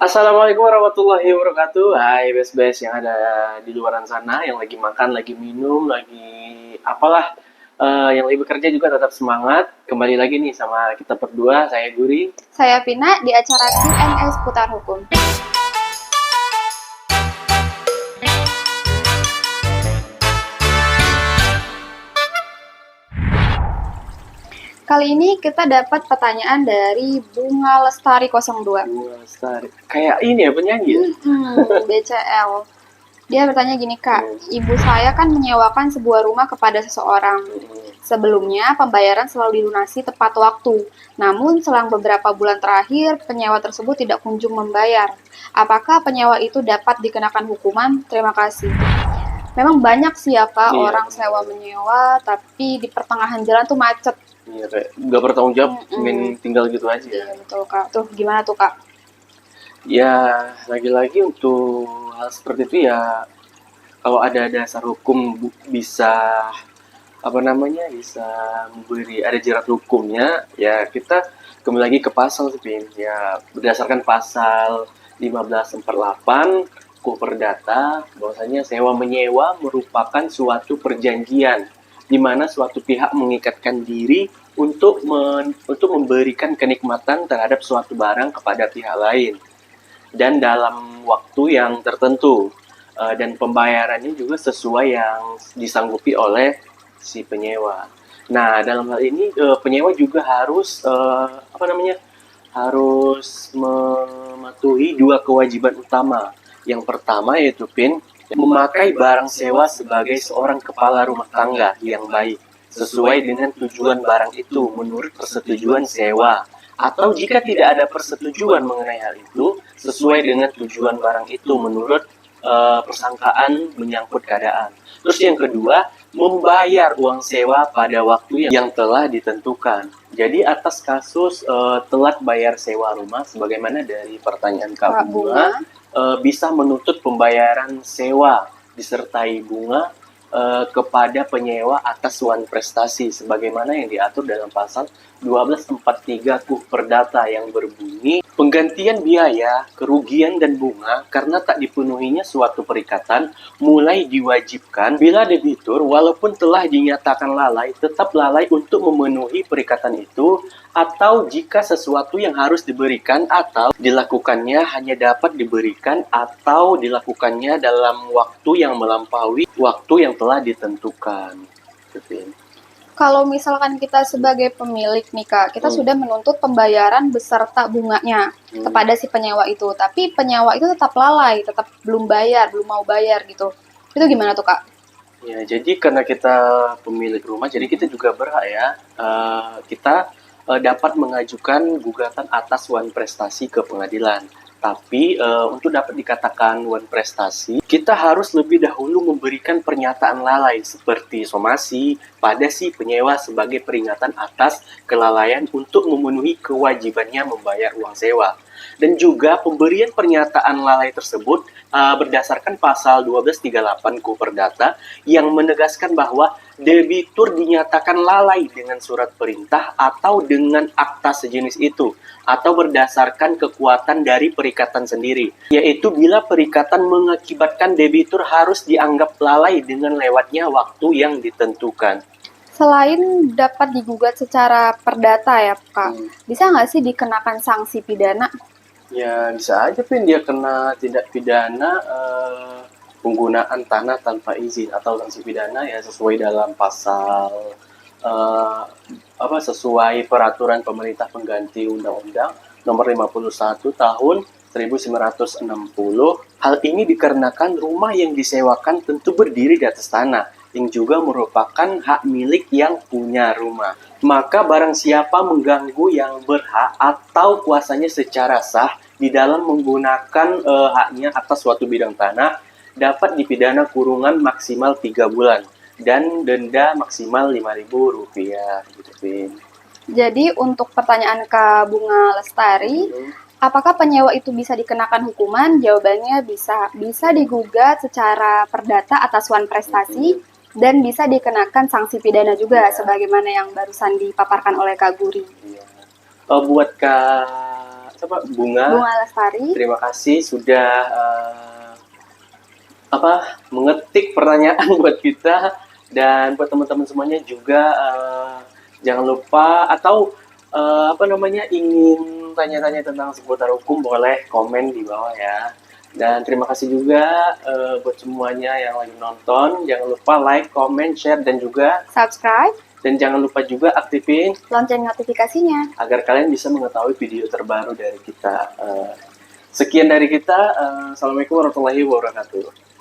Assalamualaikum warahmatullahi wabarakatuh. Hai best-best yang ada di luaran sana, yang lagi makan, lagi minum, lagi apalah, yang lagi bekerja juga tetap semangat. Kembali lagi nih sama kita berdua, saya Guri. Saya Vina di acara Q&A seputar hukum. Kali ini kita dapat pertanyaan dari Bunga Lestari 02. Bunga Lestari. Kayak ini ya penyanyi ya? BCL. Dia bertanya gini, Kak. Ibu saya kan menyewakan sebuah rumah kepada seseorang. Sebelumnya, pembayaran selalu dilunasi tepat waktu. Namun, selang beberapa bulan terakhir, penyewa tersebut tidak kunjung membayar. Apakah penyewa itu dapat dikenakan hukuman? Terima kasih. Memang banyak sih ya, Kak, Iya. orang sewa menyewa, tapi di pertengahan jalan tuh macet. Iya, kayak nggak bertanggung jawab, main tinggal gitu aja. Iya, betul, Kak. Tuh, gimana tuh, Kak? Ya, lagi-lagi untuk hal seperti itu ya, kalau ada dasar hukum bisa bisa memberi ada jerat hukumnya, ya kita kembali lagi ke pasal sih, Pin. Ya, berdasarkan pasal 1548 KUH Perdata, bahwasanya sewa menyewa merupakan suatu perjanjian di mana suatu pihak mengikatkan diri untuk memberikan kenikmatan terhadap suatu barang kepada pihak lain dan dalam waktu yang tertentu. Dan pembayarannya juga sesuai yang disanggupi oleh si penyewa. Nah, dalam hal ini penyewa juga harus harus mematuhi dua kewajiban utama. Yang pertama yaitu memakai barang sewa sebagai seorang kepala rumah tangga yang baik sesuai dengan tujuan barang itu menurut persetujuan sewa, atau jika tidak ada persetujuan mengenai hal itu sesuai dengan tujuan barang itu menurut persangkaan menyangkut keadaan. Terus yang kedua, membayar uang sewa pada waktu yang telah ditentukan. Jadi atas kasus telat bayar sewa rumah, sebagaimana dari pertanyaan Kak Bunga, bisa menuntut pembayaran sewa disertai bunga kepada penyewa atas wan prestasi, sebagaimana yang diatur dalam pasal 1243 KUH Perdata yang berbunyi, penggantian biaya, kerugian dan bunga karena tak dipenuhinya suatu perikatan mulai diwajibkan bila debitur walaupun telah dinyatakan lalai tetap lalai untuk memenuhi perikatan itu, atau jika sesuatu yang harus diberikan atau dilakukannya hanya dapat diberikan atau dilakukannya dalam waktu yang melampaui waktu yang telah ditentukan. Kalau misalkan kita sebagai pemilik nih, Kak, kita sudah menuntut pembayaran beserta bunganya kepada si penyewa itu, tapi penyewa itu tetap lalai, tetap belum mau bayar gitu. Itu gimana tuh, Kak? Ya, jadi karena kita pemilik rumah, jadi kita juga berhak ya, kita dapat mengajukan gugatan atas wan prestasi ke pengadilan. Tapi untuk dapat dikatakan wan prestasi, kita harus lebih dahulu memberikan pernyataan lalai seperti somasi pada si penyewa sebagai peringatan atas kelalaian untuk memenuhi kewajibannya membayar uang sewa. Dan juga pemberian pernyataan lalai tersebut berdasarkan pasal 1238 KUH Perdata yang menegaskan bahwa debitur dinyatakan lalai dengan surat perintah atau dengan akta sejenis itu, atau berdasarkan kekuatan dari perikatan sendiri, yaitu bila perikatan mengakibatkan debitur harus dianggap lalai dengan lewatnya waktu yang ditentukan. Selain dapat digugat secara perdata ya, Kak, bisa nggak sih dikenakan sanksi pidana? Ya, bisa aja dia kena tindak pidana penggunaan tanah tanpa izin atau sanksi pidana ya sesuai dalam pasal sesuai peraturan pemerintah pengganti Undang-Undang Nomor 51 Tahun 1960. Hal ini dikarenakan rumah yang disewakan tentu berdiri di atas tanah, yang juga merupakan hak milik yang punya rumah. Maka barang siapa mengganggu yang berhak atau kuasanya secara sah di dalam menggunakan haknya atas suatu bidang tanah dapat dipidana kurungan maksimal 3 bulan dan denda maksimal Rp5.000 gitu, Vin. Jadi untuk pertanyaan Kak Bunga Lestari, apakah penyewa itu bisa dikenakan hukuman? Jawabannya bisa. Bisa digugat secara perdata atas wan prestasi dan bisa dikenakan sanksi pidana juga, sebagaimana yang barusan dipaparkan oleh Kak Guri. Buat Kak siapa? Bunga. Bunga Lestari. Terima kasih sudah mengetik pertanyaan buat kita, dan buat teman-teman semuanya juga jangan lupa, atau ingin tanya-tanya tentang seputar hukum, boleh komen di bawah ya. Dan terima kasih juga buat semuanya yang lagi nonton. Jangan lupa like, comment, share, dan juga Subscribe. Dan jangan lupa juga aktifin lonceng notifikasinya agar kalian bisa mengetahui video terbaru dari kita. Sekian dari kita. Assalamualaikum warahmatullahi wabarakatuh.